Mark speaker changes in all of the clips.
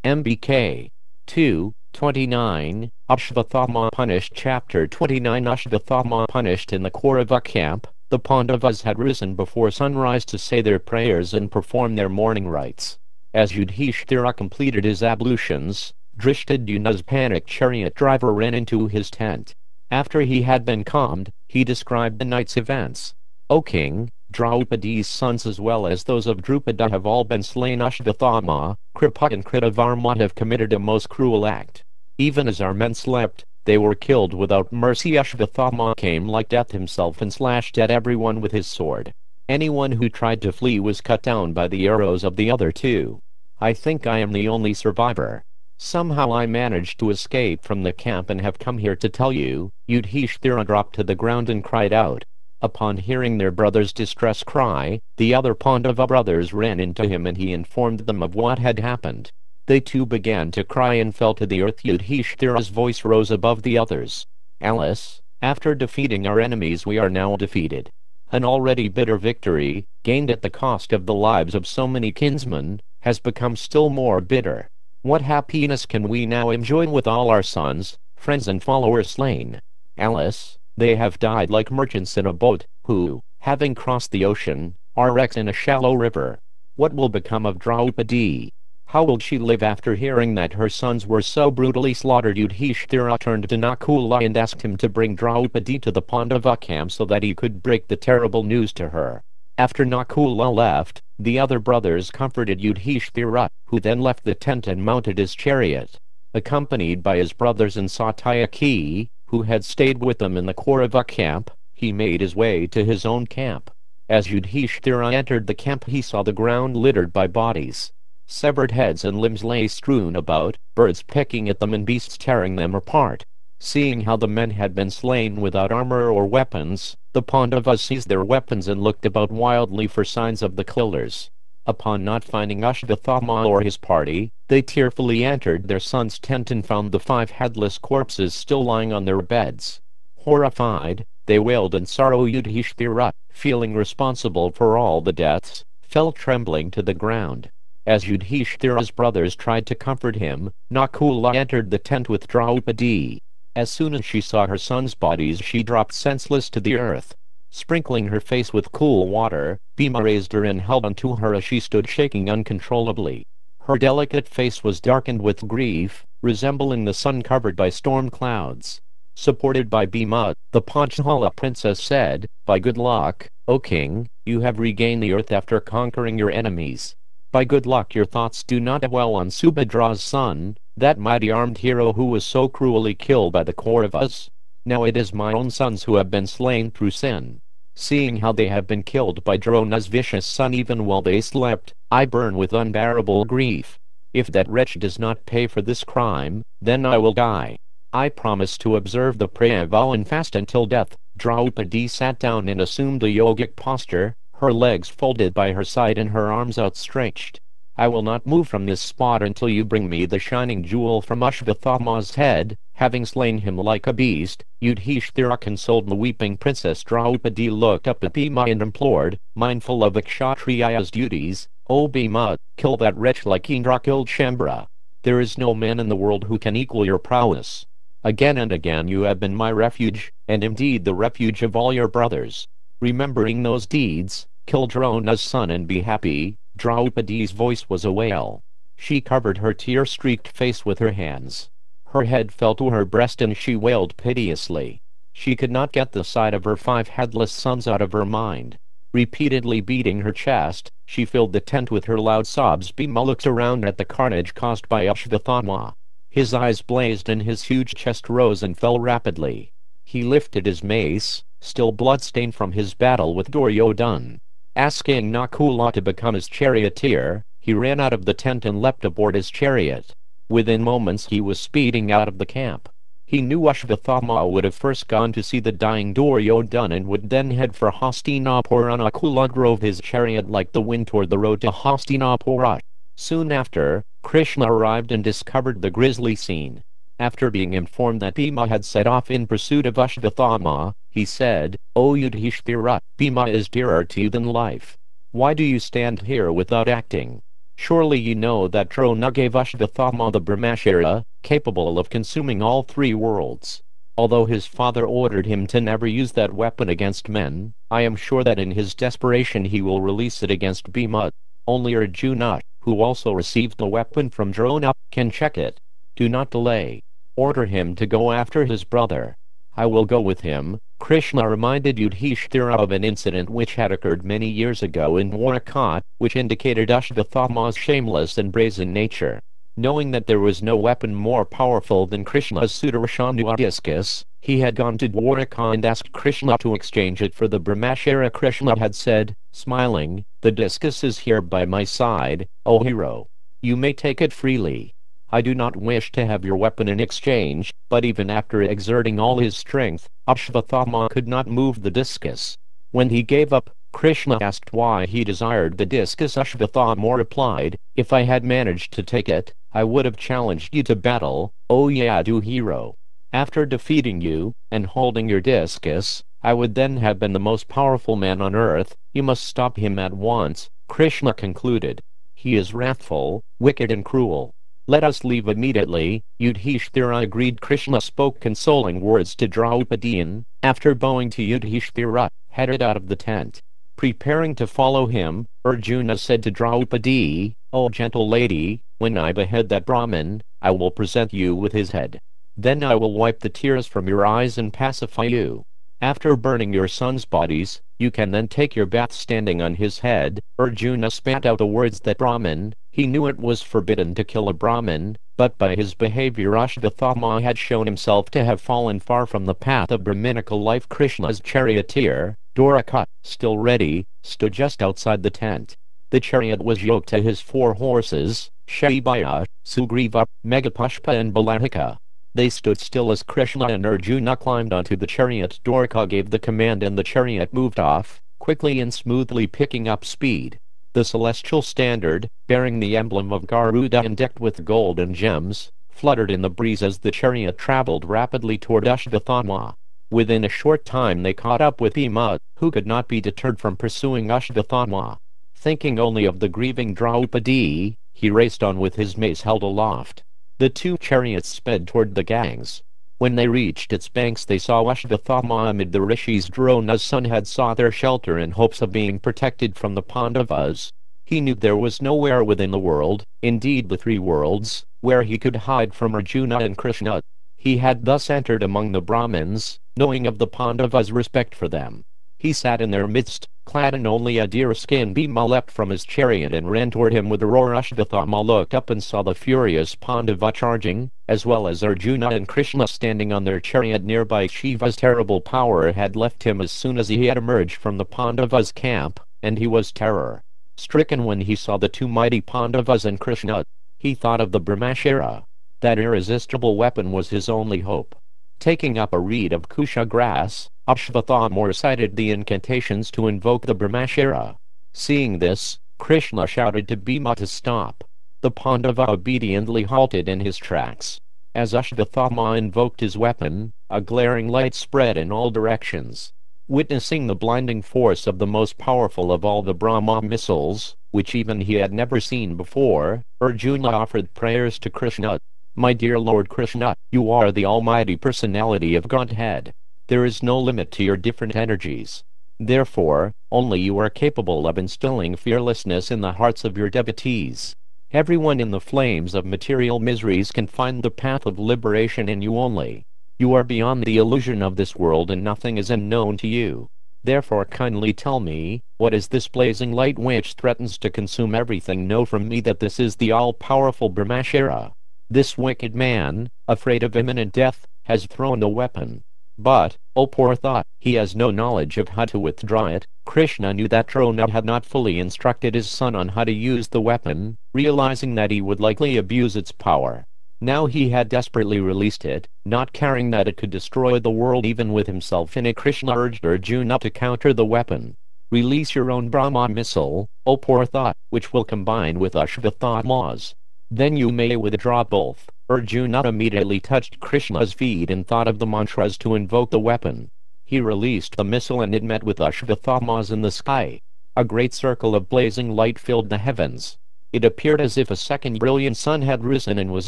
Speaker 1: MBK 2:29. Asvatthama punished. Chapter 29. Asvatthama punished. In the Kaurava camp, the Pandavas had risen before sunrise to say their prayers and perform their morning rites. As Yudhishthira completed his ablutions, Drishtadyumna's panicked chariot driver ran into his tent. After he had been calmed, he described the night's events. "O king, Draupadi's sons as well as those of Drupada have all been slain. Asvatthama, Kripa and Kṛṣṇa have committed a most cruel act. Even as our men slept, they were killed without mercy. Asvatthama came like death himself and slashed at everyone with his sword. Anyone who tried to flee was cut down by the arrows of the other two. I think I am the only survivor. Somehow I managed to escape from the camp and have come here to tell you." Yudhishthira dropped to the ground and cried out. Upon hearing their brother's distress cry, the other Pandava brothers ran into him and he informed them of what had happened. They too began to cry and fell to the earth. Yudhishthira's voice rose above the others. "Alas, after defeating our enemies we are now defeated. An already bitter victory, gained at the cost of the lives of so many kinsmen, has become still more bitter. What happiness can we now enjoy with all our sons, friends and followers slain? Alas, they have died like merchants in a boat, who, having crossed the ocean, are wrecked in a shallow river. What will become of Draupadi? How will she live after hearing that her sons were so brutally slaughtered?" Yudhishthira turned to Nakula and asked him to bring Draupadi to the Pandava camp so that he could break the terrible news to her. After Nakula left, the other brothers comforted Yudhishthira, who then left the tent and mounted his chariot. Accompanied by his brothers and Satyaki, who had stayed with them in the Kaurava camp, he made his way to his own camp. As Yudhishthira entered the camp he saw the ground littered by bodies. Severed heads and limbs lay strewn about, birds pecking at them and beasts tearing them apart. Seeing how the men had been slain without armor or weapons, the Pandavas seized their weapons and looked about wildly for signs of the killers. Upon not finding Asvatthama or his party, they tearfully entered their son's tent and found the 5 headless corpses still lying on their beds. Horrified, they wailed in sorrow. Yudhishthira, feeling responsible for all the deaths, fell trembling to the ground. As Yudhishthira's brothers tried to comfort him, Nakula entered the tent with Draupadi. As soon as she saw her sons' bodies she dropped senseless to the earth. Sprinkling her face with cool water, Bhima raised her and held onto her as she stood shaking uncontrollably. Her delicate face was darkened with grief, resembling the sun covered by storm clouds. Supported by Bhima, the Panchala princess said, "By good luck, O king, you have regained the earth after conquering your enemies. By good luck your thoughts do not dwell on Subhadra's son, that mighty armed hero who was so cruelly killed by the Kauravas. Now it is my own sons who have been slain through sin. Seeing how they have been killed by Drona's vicious son even while they slept, I burn with unbearable grief. If that wretch does not pay for this crime, then I will die. I promise to observe the prayer vow and fast until death." Draupadi sat down and assumed a yogic posture, her legs folded by her side and her arms outstretched. "I will not move from this spot until you bring me the shining jewel from Asvatthama's head." Having slain him like a beast, Yudhishthira consoled the weeping princess. Draupadi looked up at Bhima and implored, mindful of a kshatriya's duties, "O Bhima, kill that wretch like Indra killed Shambhara. There is no man in the world who can equal your prowess. Again and again you have been my refuge, and indeed the refuge of all your brothers. Remembering those deeds, kill Drona's son and be happy." Draupadi's voice was a wail. She covered her tear-streaked face with her hands. Her head fell to her breast and she wailed piteously. She could not get the sight of her 5 headless sons out of her mind. Repeatedly beating her chest, she filled the tent with her loud sobs. Bhima looked around at the carnage caused by Asvatthama. His eyes blazed and his huge chest rose and fell rapidly. He lifted his mace, still blood-stained from his battle with Duryodhana. Asking Nakula to become his charioteer, he ran out of the tent and leapt aboard his chariot. Within moments he was speeding out of the camp. He knew Asvatthama would have first gone to see the dying Duryodhana and would then head for Hastinapura. Nakula drove his chariot like the wind toward the road to Hastinapura. Soon after, Kṛṣṇa arrived and discovered the grisly scene. After being informed that Bhima had set off in pursuit of Asvatthama, he said, "O Yudhishthira, Bhima is dearer to you than life. Why do you stand here without acting? Surely you know that Kṛṣṇa gave Asvatthama the Brahmashara, capable of consuming all three worlds. Although his father ordered him to never use that weapon against men, I am sure that in his desperation he will release it against Bhima. Only Arjuna, who also received the weapon from Drona, can check it. Do not delay. Order him to go after his brother. I will go with him. Kṛṣṇa reminded Yudhishthira of an incident which had occurred many years ago in Dwaraka, which indicated Asvatthama's shameless and brazen nature. Knowing that there was no weapon more powerful than Kṛṣṇa's Sudarshana discus, he had gone to Dwaraka and asked Kṛṣṇa to exchange it for the Brahmashara. Kṛṣṇa had said, smiling, "The discus is here by my side, O hero. You may take it freely. I do not wish to have your weapon in exchange." But even after exerting all his strength, Asvatthama could not move the discus. When he gave up, Kṛṣṇa asked why he desired the discus. Asvatthama replied, "If I had managed to take it, I would have challenged you to battle, O Yadu hero. After defeating you, and holding your discus, I would then have been the most powerful man on earth. You must stop him at once." Kṛṣṇa concluded, "He is wrathful, wicked and cruel. Let us leave immediately." Yudhishthira agreed. Kṛṣṇa spoke consoling words to Draupadi and, after bowing to Yudhishthira, headed out of the tent. Preparing to follow him, Arjuna said to Draupadi, "O gentle lady, when I behead that Brahmin, I will present you with his head. Then I will wipe the tears from your eyes and pacify you. After burning your sons' bodies, you can then take your bath standing on his head." Arjuna spat out the words that Brahmin. He knew it was forbidden to kill a Brahmin, but by his behavior Asvatthama had shown himself to have fallen far from the path of Brahminical life. Kṛṣṇa's charioteer, Dwaraka, still ready, stood just outside the tent. The chariot was yoked to his 4 horses, Shaibhaya, Sugriva, Meghapushpa and Balarika. They stood still as Kṛṣṇa and Arjuna climbed onto the chariot. Dwaraka gave the command and the chariot moved off, quickly and smoothly picking up speed. The celestial standard, bearing the emblem of Garuda and decked with gold and gems, fluttered in the breeze as the chariot traveled rapidly toward Asvatthama. Within a short time they caught up with Bhima, who could not be deterred from pursuing Asvatthama. Thinking only of the grieving Draupadi, he raced on with his mace held aloft. The 2 chariots sped toward the Ganges. When they reached its banks they saw Asvatthama amid the rishis. Drona's son had sought their shelter in hopes of being protected from the Pandavas. He knew there was nowhere within the world, indeed the 3 worlds, where he could hide from Arjuna and Kṛṣṇa. He had thus entered among the Brahmins, knowing of the Pandavas' respect for them. He sat in their midst, clad in only a deerskin. Bhima leapt from his chariot and ran toward him with a roar. Asvatthama looked up and saw the furious Pandava charging, as well as Arjuna and Kṛṣṇa standing on their chariot nearby. Shiva's terrible power had left him as soon as he had emerged from the Pandavas' camp, and he was terror-stricken when he saw the 2 mighty Pandavas and Kṛṣṇa. He thought of the Brahmashara. That irresistible weapon was his only hope. Taking up a reed of kusha grass, Asvatthama recited the incantations to invoke the Brahmashara. Seeing this, Kṛṣṇa shouted to Bhima to stop. The Pandava obediently halted in his tracks. As Asvatthama invoked his weapon, a glaring light spread in all directions. Witnessing the blinding force of the most powerful of all the Brahma missiles, which even he had never seen before, Arjuna offered prayers to Kṛṣṇa. "My dear Lord Kṛṣṇa, you are the almighty personality of Godhead. There is no limit to your different energies. Therefore, only you are capable of instilling fearlessness in the hearts of your devotees. Everyone in the flames of material miseries can find the path of liberation in you only. You are beyond the illusion of this world and nothing is unknown to you. Therefore kindly tell me, what is this blazing light which threatens to consume everything? Know from me that this is the all-powerful Brahmashara. This wicked man, afraid of imminent death, has thrown the weapon. But, oh poor thought, he has no knowledge of how to withdraw it." Kṛṣṇa knew that Drona had not fully instructed his son on how to use the weapon, realizing that he would likely abuse its power. Now he had desperately released it, not caring that it could destroy the world even with himself in it. Kṛṣṇa urged Arjuna to counter the weapon. "Release your own Brahma missile, oh poor thought, which will combine with Asvatthama's. Then you may withdraw both." Arjuna immediately touched Kṛṣṇa's feet and thought of the mantras to invoke the weapon. He released the missile and it met with Asvatthama's in the sky. A great circle of blazing light filled the heavens. It appeared as if a second brilliant sun had risen and was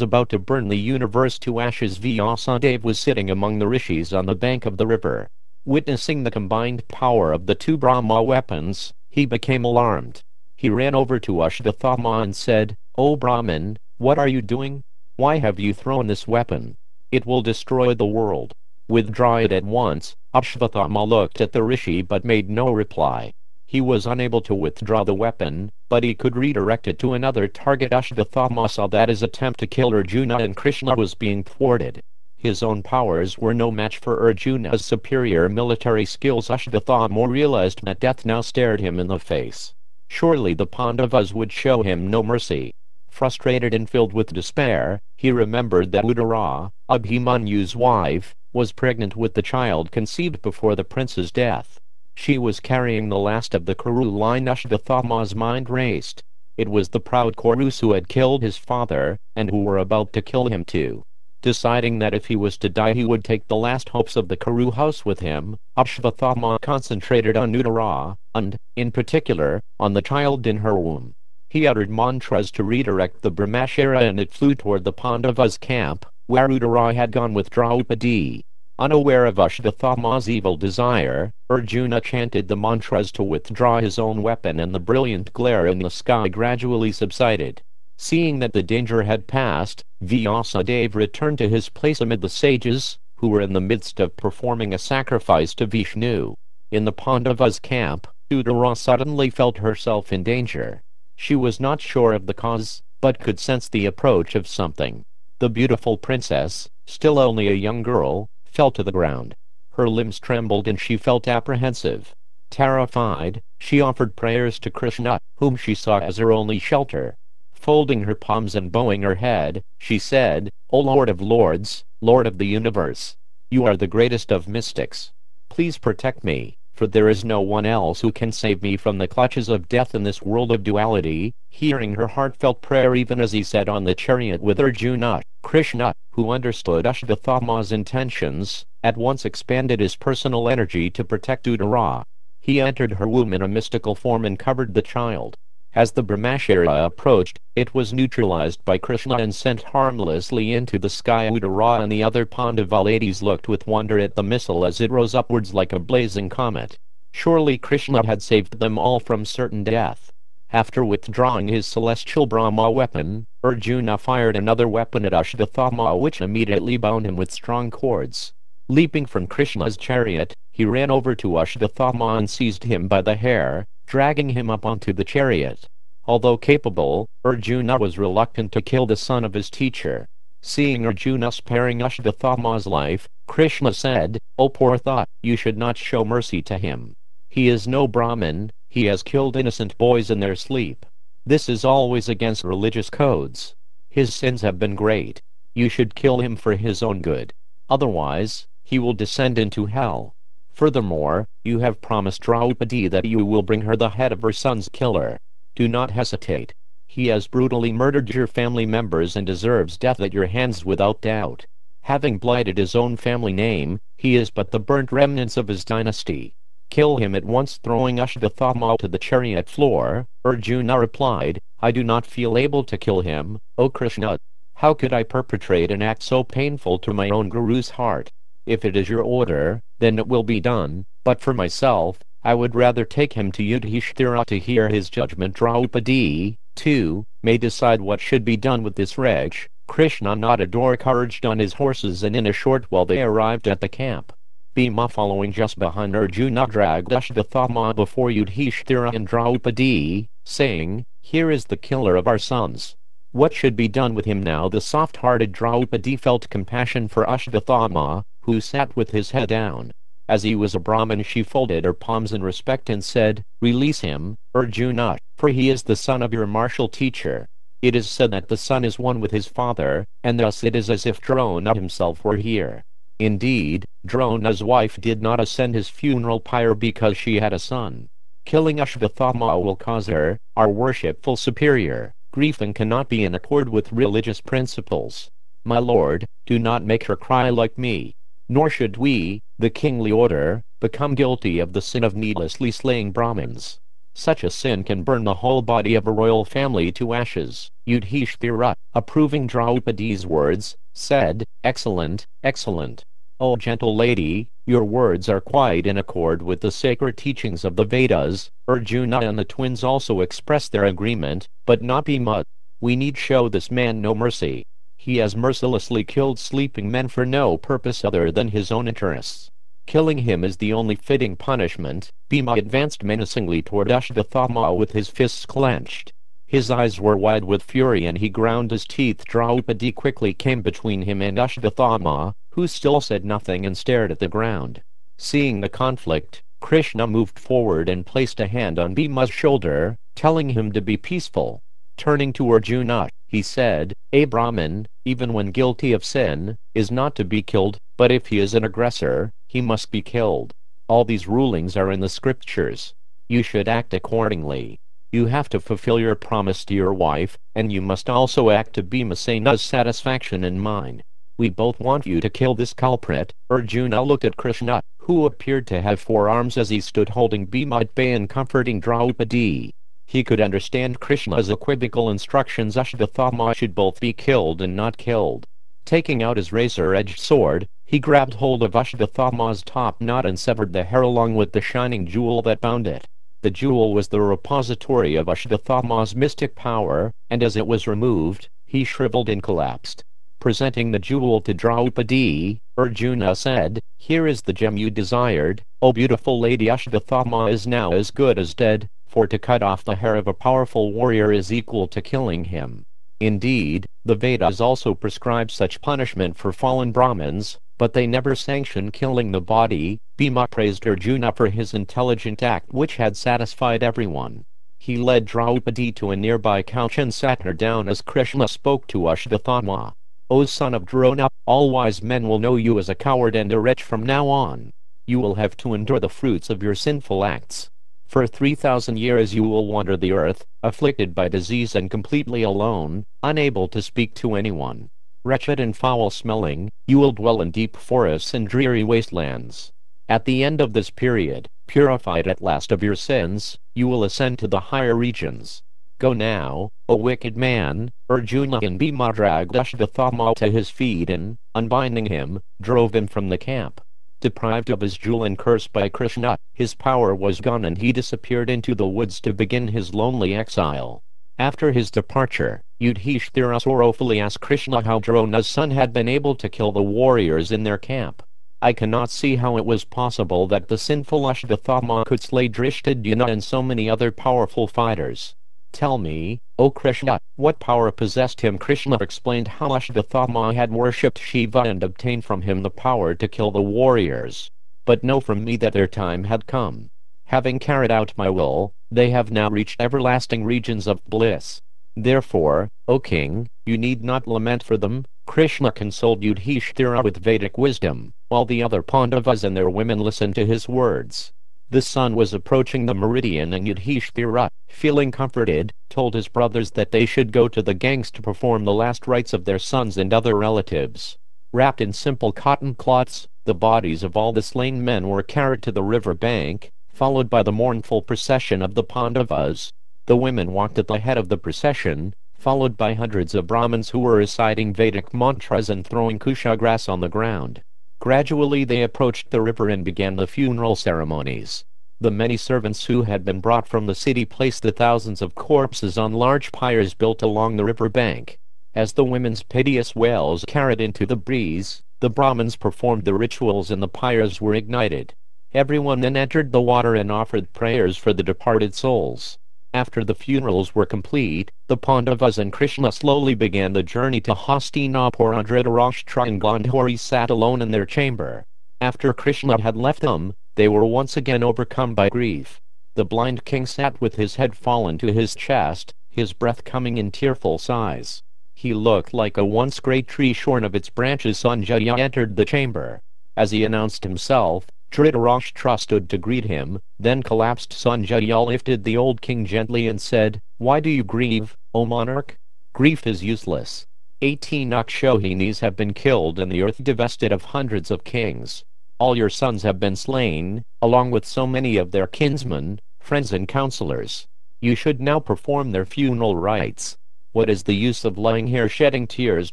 Speaker 1: about to burn the universe to ashes. Vyasadeva was sitting among the rishis on the bank of the river. Witnessing the combined power of the two Brahma weapons, he became alarmed. He ran over to Asvatthama and said, "O Brahman, what are you doing? Why have you thrown this weapon? It will destroy the world. Withdraw it at once." Asvatthama looked at the rishi but made no reply. He was unable to withdraw the weapon, but he could redirect it to another target. Asvatthama saw that his attempt to kill Arjuna and Krishna was being thwarted. His own powers were no match for Arjuna's superior military skills. Asvatthama realized that death now stared him in the face. Surely the Pandavas would show him no mercy. Frustrated and filled with despair, he remembered that Uttara, Abhimanyu's wife, was pregnant with the child conceived before the prince's death. She was carrying the last of the Kuru line. Asvatthama's mind raced. It was the proud Kurus who had killed his father, and who were about to kill him too. Deciding that if he was to die he would take the last hopes of the Kuru house with him, Asvatthama concentrated on Uttara, and, in particular, on the child in her womb. He uttered mantras to redirect the Brahmashara and it flew toward the Pandavas' camp, where Uttara had gone with Draupadi. Unaware of Asvatthama's evil desire, Arjuna chanted the mantras to withdraw his own weapon, and the brilliant glare in the sky gradually subsided. Seeing that the danger had passed, Vyasadeva returned to his place amid the sages, who were in the midst of performing a sacrifice to Vishnu. In the Pandavas' camp, Uttara suddenly felt herself in danger. She was not sure of the cause, but could sense the approach of something. The beautiful princess, still only a young girl, fell to the ground. Her limbs trembled and she felt apprehensive. Terrified, she offered prayers to Krishna, whom she saw as her only shelter. Folding her palms and bowing her head, she said, "O Lord of Lords, Lord of the universe, you are the greatest of mystics. Please protect me, for there is no one else who can save me from the clutches of death in this world of duality." Hearing her heartfelt prayer even as he sat on the chariot with Arjuna, Krishna, who understood Asvatthama's intentions, at once expanded his personal energy to protect Uttara. He entered her womb in a mystical form and covered the child. As the Brahmashara approached, it was neutralized by Krishna and sent harmlessly into the sky. Uttara and the other Pandava ladies looked with wonder at the missile as it rose upwards like a blazing comet. Surely Krishna had saved them all from certain death. After withdrawing his celestial Brahma weapon, Arjuna fired another weapon at Asvatthama, which immediately bound him with strong cords. Leaping from Krishna's chariot, he ran over to Asvatthama and seized him by the hair, dragging him up onto the chariot. Although capable, Arjuna was reluctant to kill the son of his teacher. Seeing Arjuna sparing Asvatthama's life, Krishna said, "O poor thought, you should not show mercy to him. He is no Brahmin. He has killed innocent boys in their sleep. This is always against religious codes. His sins have been great. You should kill him for his own good. Otherwise, he will descend into hell. Furthermore, you have promised Draupadi that you will bring her the head of her son's killer. Do not hesitate. He has brutally murdered your family members and deserves death at your hands without doubt. Having blighted his own family name, he is but the burnt remnants of his dynasty. Kill him at once." Throwing Asvatthama to the chariot floor, Arjuna replied, "I do not feel able to kill him, O Krishna. How could I perpetrate an act so painful to my own Guru's heart? If it is your order, then it will be done, but for myself, I would rather take him to Yudhishthira to hear his judgment." Draupadi, too, may decide what should be done with this wretch. Krishna nodded or couraged on his horses, and in a short while they arrived at the camp. Bhima, following just behind Arjuna, dragged Asvatthama before Yudhishthira and Draupadi, saying, "Here is the killer of our sons. What should be done with him now?" The soft-hearted Draupadi felt compassion for Asvatthama, who sat with his head down. As he was a Brahmin, she folded her palms in respect and said, "Release him, Arjuna, for he is the son of your martial teacher. It is said that the son is one with his father, and thus it is as if Drona himself were here." Indeed, Drona's wife did not ascend his funeral pyre because she had a son. Killing Asvatthama will cause her, our worshipful superior, grief and cannot be in accord with religious principles. My lord, do not make her cry like me. Nor should we, the kingly order, become guilty of the sin of needlessly slaying Brahmins. Such a sin can burn the whole body of a royal family to ashes. Yudhishthira, approving Draupadi's words, said, "Excellent, excellent. O gentle lady, your words are quite in accord with the sacred teachings of the Vedas." Arjuna and the twins also expressed their agreement, but not Bhima. "We need show this man no mercy. He has mercilessly killed sleeping men for no purpose other than his own interests. Killing him is the only fitting punishment." Bhima advanced menacingly toward Asvatthama with his fists clenched. His eyes were wide with fury and he ground his teeth. Draupadi quickly came between him and Asvatthama, who still said nothing and stared at the ground. Seeing the conflict, Kṛṣṇa moved forward and placed a hand on Bhima's shoulder, telling him to be peaceful. Turning to Arjuna, he said, "A Brahmin, even when guilty of sin, is not to be killed, but if he is an aggressor, he must be killed. All these rulings are in the scriptures. You should act accordingly. You have to fulfill your promise to your wife, and you must also act to Bhimasena's satisfaction and mine. We both want you to kill this culprit." Arjuna looked at Kṛṣṇa, who appeared to have 4 arms as he stood holding Bhima at bay and comforting Draupadi. He could understand Kṛṣṇa's equivocal instructions. Asvatthama should both be killed and not killed. Taking out his razor-edged sword, he grabbed hold of Asvatthama's top knot and severed the hair along with the shining jewel that bound it. The jewel was the repository of Asvatthama's mystic power, and as it was removed, he shriveled and collapsed. Presenting the jewel to Draupadi, Arjuna said, "Here is the gem you desired. O beautiful lady, Asvatthama is now as good as dead, for to cut off the hair of a powerful warrior is equal to killing him." Indeed, the Vedas also prescribe such punishment for fallen Brahmins, but they never sanction killing the body. Bhima praised Arjuna for his intelligent act which had satisfied everyone. He led Draupadi to a nearby couch and sat her down as Kṛṣṇa spoke to Asvatthama. "O son of Drona, all wise men will know you as a coward and a wretch from now on. You will have to endure the fruits of your sinful acts. For 3,000 years you will wander the earth, afflicted by disease and completely alone, unable to speak to anyone. Wretched and foul-smelling, you will dwell in deep forests and dreary wastelands. At the end of this period, purified at last of your sins, you will ascend to the higher regions. Go now, O wicked man." Arjuna and Bhima dragged Asvatthama to his feet and, unbinding him, drove him from the camp. Deprived of his jewel and cursed by Kṛṣṇa, his power was gone and he disappeared into the woods to begin his lonely exile. After his departure, Yudhishthira sorrowfully asked Kṛṣṇa how Drona's son had been able to kill the warriors in their camp. "I cannot see how it was possible that the sinful Asvatthama could slay Drishtadyumna and so many other powerful fighters. Tell me, O Kṛṣṇa, what power possessed him?" Kṛṣṇa explained how Asvatthama had worshipped Shiva and obtained from him the power to kill the warriors. "But know from me that their time had come. Having carried out my will, they have now reached everlasting regions of bliss. Therefore, O king, you need not lament for them." Kṛṣṇa consoled Yudhishthira with Vedic wisdom, while the other Pandavas and their women listened to his words. The sun was approaching the meridian and Yudhishthira, feeling comforted, told his brothers that they should go to the gangs to perform the last rites of their sons and other relatives. Wrapped in simple cotton cloths, the bodies of all the slain men were carried to the river bank, followed by the mournful procession of the Pandavas. The women walked at the head of the procession, followed by hundreds of Brahmins who were reciting Vedic mantras and throwing kusha grass on the ground. Gradually they approached the river and began the funeral ceremonies. The many servants who had been brought from the city placed the thousands of corpses on large pyres built along the river bank. As the women's piteous wails carried into the breeze, the Brahmins performed the rituals and the pyres were ignited. Everyone then entered the water and offered prayers for the departed souls. After the funerals were complete, the Pandavas and Kṛṣṇa slowly began the journey to Hastinapur. Dhritarashtra and Gandhari sat alone in their chamber. After Kṛṣṇa had left them, they were once again overcome by grief. The blind king sat with his head fallen to his chest, his breath coming in tearful sighs. He looked like a once great tree shorn of its branches. Sanjaya entered the chamber. As he announced himself, Dhritarashtra stood to greet him, then collapsed. Sanjaya lifted the old king gently and said, "Why do you grieve, O monarch? Grief is useless. 18 Akshohinis have been killed and the earth divested of hundreds of kings. All your sons have been slain, along with so many of their kinsmen, friends and counselors. You should now perform their funeral rites. What is the use of lying here shedding tears?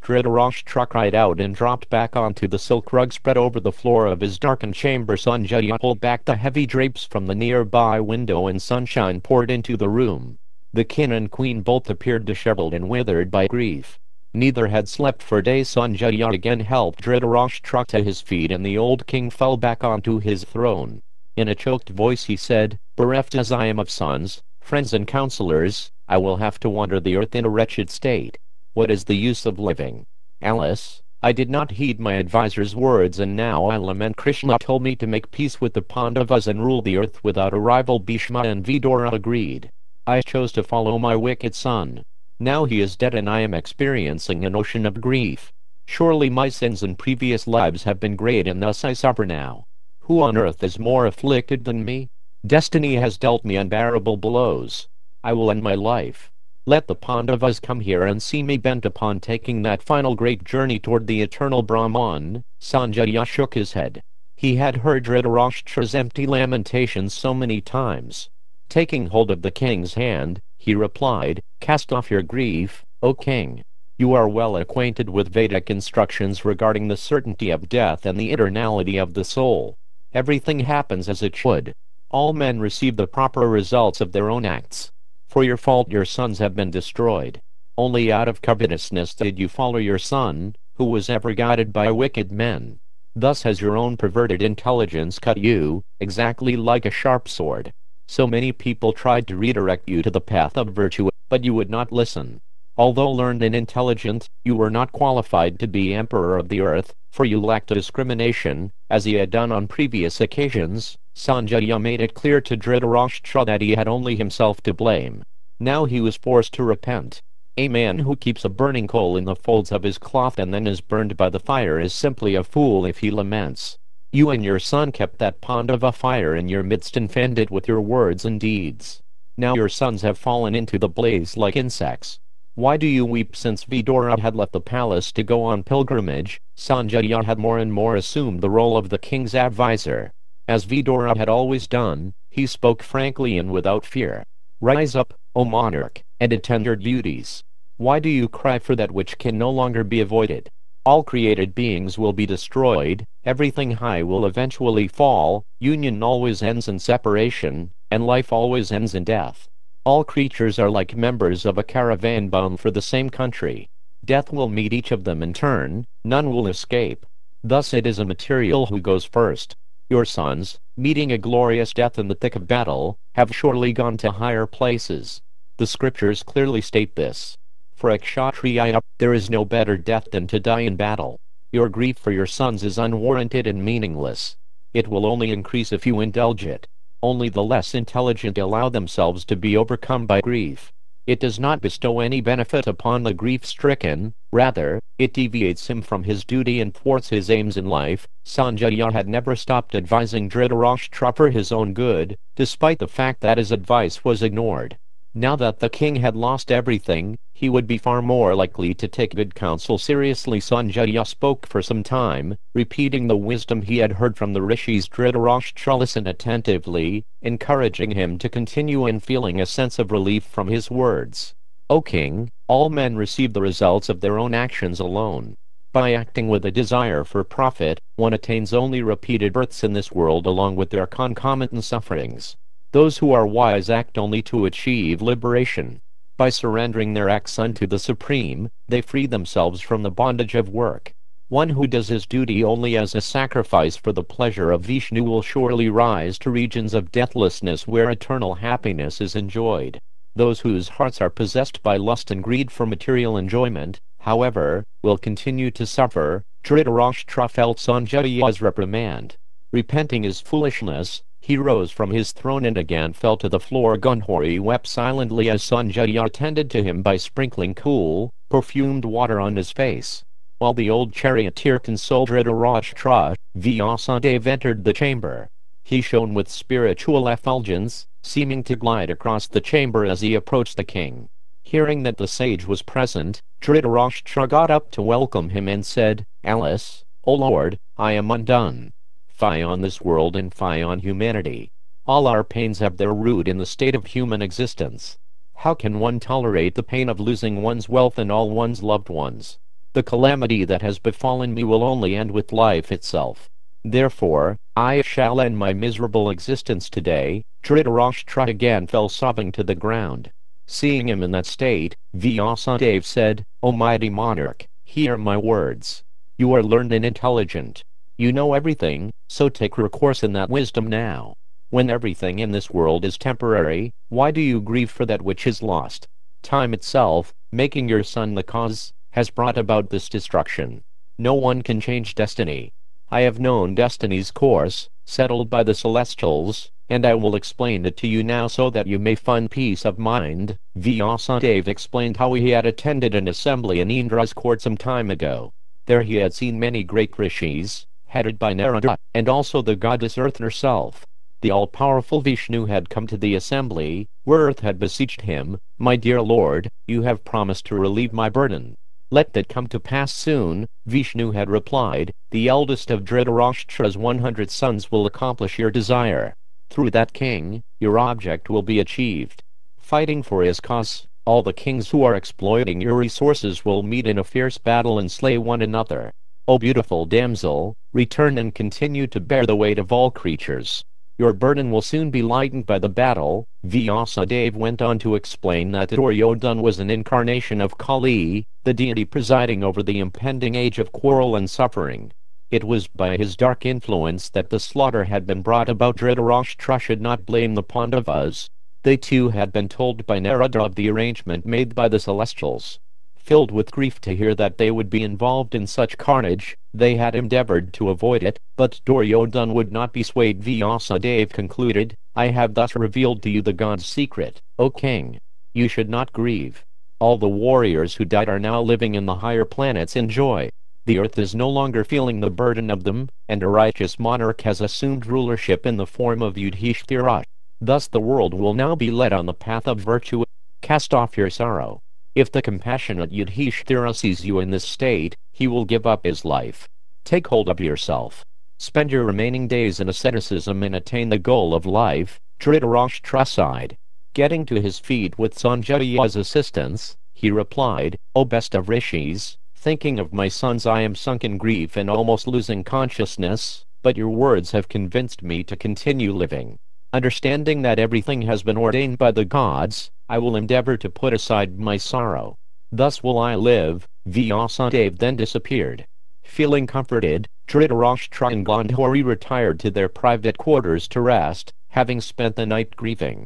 Speaker 1: Dhritarashtra cried out and dropped back onto the silk rug spread over the floor of his darkened chamber. Sanjaya pulled back the heavy drapes from the nearby window and sunshine poured into the room. The king and queen both appeared disheveled and withered by grief. Neither had slept for days. Sanjaya again helped Dhritarashtra to his feet and the old king fell back onto his throne. In a choked voice he said, "Bereft as I am of sons, friends and counselors, I will have to wander the earth in a wretched state. What is the use of living? Alas, I did not heed my advisor's words and now I lament. Krishna told me to make peace with the Pandavas and rule the earth without a rival. Bhishma and Vidura agreed. I chose to follow my wicked son. Now he is dead and I am experiencing an ocean of grief. Surely my sins in previous lives have been great and thus I suffer now. Who on earth is more afflicted than me? Destiny has dealt me unbearable blows. I will end my life. Let the Pandavas come here and see me bent upon taking that final great journey toward the eternal Brahman." Sanjaya shook his head. He had heard Dhritarashtra's empty lamentations so many times. Taking hold of the king's hand, he replied, "Cast off your grief, O king. You are well acquainted with Vedic instructions regarding the certainty of death and the eternality of the soul. Everything happens as it should. All men receive the proper results of their own acts. For your fault your sons have been destroyed. Only out of covetousness did you follow your son, who was ever guided by wicked men. Thus has your own perverted intelligence cut you, exactly like a sharp sword. So many people tried to redirect you to the path of virtue, but you would not listen. Although learned and intelligent, you were not qualified to be emperor of the earth, for you lacked discrimination, as he had done on previous occasions." Sanjaya made it clear to Dhritarashtra that he had only himself to blame. Now he was forced to repent. A man who keeps a burning coal in the folds of his cloth and then is burned by the fire is simply a fool if he laments. You and your son kept that Pandava fire in your midst and fanned it with your words and deeds. Now your sons have fallen into the blaze like insects. Why do you weep? Since Vidura had left the palace to go on pilgrimage, Sanjaya had more and more assumed the role of the king's advisor. As Vidura had always done, he spoke frankly and without fear. "Rise up, O monarch, and attend your duties. Why do you cry for that which can no longer be avoided? All created beings will be destroyed, everything high will eventually fall, union always ends in separation, and life always ends in death. All creatures are like members of a caravan bound for the same country. Death will meet each of them in turn, none will escape. Thus it is immaterial who goes first. Your sons, meeting a glorious death in the thick of battle, have surely gone to higher places. The scriptures clearly state this. For a kshatriya, there is no better death than to die in battle. Your grief for your sons is unwarranted and meaningless. It will only increase if you indulge it. Only the less intelligent allow themselves to be overcome by grief. It does not bestow any benefit upon the grief-stricken, rather, it deviates him from his duty and thwarts his aims in life." Sanjaya had never stopped advising Dhritarashtra for his own good, despite the fact that his advice was ignored. Now that the king had lost everything, he would be far more likely to take good counsel seriously. Sanjaya spoke for some time, repeating the wisdom he had heard from the rishis. Dhritarashtra listened attentively, encouraging him to continue and feeling a sense of relief from his words. "O king, all men receive the results of their own actions alone. By acting with a desire for profit, one attains only repeated births in this world along with their concomitant sufferings. Those who are wise act only to achieve liberation. By surrendering their acts unto the Supreme, they free themselves from the bondage of work. One who does his duty only as a sacrifice for the pleasure of Vishnu will surely rise to regions of deathlessness where eternal happiness is enjoyed. Those whose hearts are possessed by lust and greed for material enjoyment, however, will continue to suffer." Dhritarashtra felt Sanjaya's reprimand. Repenting his foolishness, he rose from his throne and again fell to the floor. Gunhori wept silently as Sanjaya attended to him by sprinkling cool, perfumed water on his face. While the old charioteer consoled Dhritarashtra, Vyasadeva entered the chamber. He shone with spiritual effulgence, seeming to glide across the chamber as he approached the king. Hearing that the sage was present, Dhritarashtra got up to welcome him and said, "Alas, O Lord, I am undone. Fie on this world and fie on humanity. All our pains have their root in the state of human existence. How can one tolerate the pain of losing one's wealth and all one's loved ones? The calamity that has befallen me will only end with life itself. Therefore, I shall end my miserable existence today." Dhritarashtra again fell sobbing to the ground. Seeing him in that state, Vyasadeva said, "O mighty monarch, hear my words. You are learned and intelligent. You know everything, so take recourse in that wisdom now. When everything in this world is temporary, why do you grieve for that which is lost? Time itself, making your son the cause, has brought about this destruction. No one can change destiny. I have known destiny's course, settled by the celestials, and I will explain it to you now so that you may find peace of mind." Vyasadeva explained how he had attended an assembly in Indra's court some time ago. There he had seen many great rishis, headed by Narada, and also the goddess Earth herself. The all-powerful Vishnu had come to the assembly, where Earth had beseeched him, "My dear Lord, you have promised to relieve my burden. Let that come to pass soon." Vishnu had replied, "The eldest of Dhritarashtra's 100 sons will accomplish your desire. Through that king, your object will be achieved. Fighting for his cause, all the kings who are exploiting your resources will meet in a fierce battle and slay one another. O beautiful damsel, return and continue to bear the weight of all creatures. Your burden will soon be lightened by the battle." Vyasadeva went on to explain that Duryodhana was an incarnation of Kali, the deity presiding over the impending age of quarrel and suffering. It was by his dark influence that the slaughter had been brought about. Dhritarashtra should not blame the Pandavas. They too had been told by Narada of the arrangement made by the celestials. Filled with grief to hear that they would be involved in such carnage, they had endeavored to avoid it, but Duryodhana would not be swayed. Vyasadeva concluded, "I have thus revealed to you the God's secret, O king. You should not grieve. All the warriors who died are now living in the higher planets in joy. The earth is no longer feeling the burden of them, and a righteous monarch has assumed rulership in the form of Yudhishthira. Thus the world will now be led on the path of virtue. Cast off your sorrow. If the compassionate Yudhishthira sees you in this state, he will give up his life. Take hold of yourself. Spend your remaining days in asceticism and attain the goal of life." Dhritarashtra sighed. Getting to his feet with Sanjaya's assistance, he replied, "O best of rishis, thinking of my sons I am sunk in grief and almost losing consciousness, but your words have convinced me to continue living. Understanding that everything has been ordained by the gods, I will endeavor to put aside my sorrow. Thus will I live." Vyasadeva then disappeared. Feeling comforted, Dhritarashtra and Gandhari retired to their private quarters to rest, having spent the night grieving.